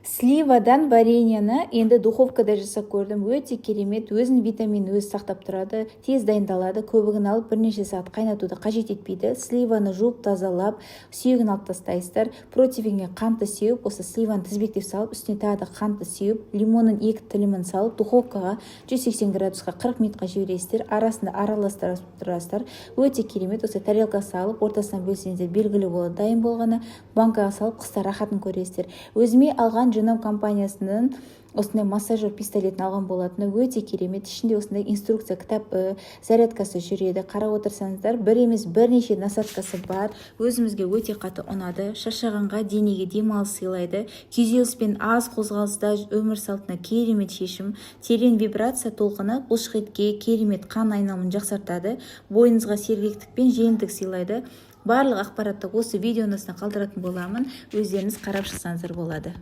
Сливадан вареньені енді духовкада жасап көрдім. Өте керемет, өзінің витаминін өзі сақтап тұрады, тез дайындалады. Көбігін алып бірнеше сағат қайнатуды қажет етпейді. Сливаны жуып тазалап, сүйегін алып тастайсыздар. Противенге қантты сеуіп, осы сливаны тізбектеп салып, үстіне тағы да қантты сеуіп, лимонның 2 тілімін салып, духовкаға 180 градусқа 40 минутқа жібересіздер. Арасында араластырасыздар. Өте керемет. Осы тарелка салып, ортасынан бөлсеңіздер белгілі болады. Дайын болғаны банкаға салып, қыста рахатын көресіздер. Өзіме алған Genome компаниясының осындай массажер пистолетін алған болатыны өте керемет. Ішінде осындай инструкция, кітап зарядкасы жүреді. Қарап отырсаңыздар, бір емес бірнеше насадкасы бар. Өзімізге өте қатты ұнады. Шаршағанға, денеге демалыс сыйлайды. Күйзеліспен аз қозғалыста өмір салтына керемет шешім. Терең вибрация толқыны бұлшықетке керемет қан айналымын жақсартады. Бойыңызға сергектік пен жеңілдік сыйлайды. Барлық ақпаратты осы видеоның астына қалдыратын боламын. Өздеріңіз қарап шықсаңыздар болады.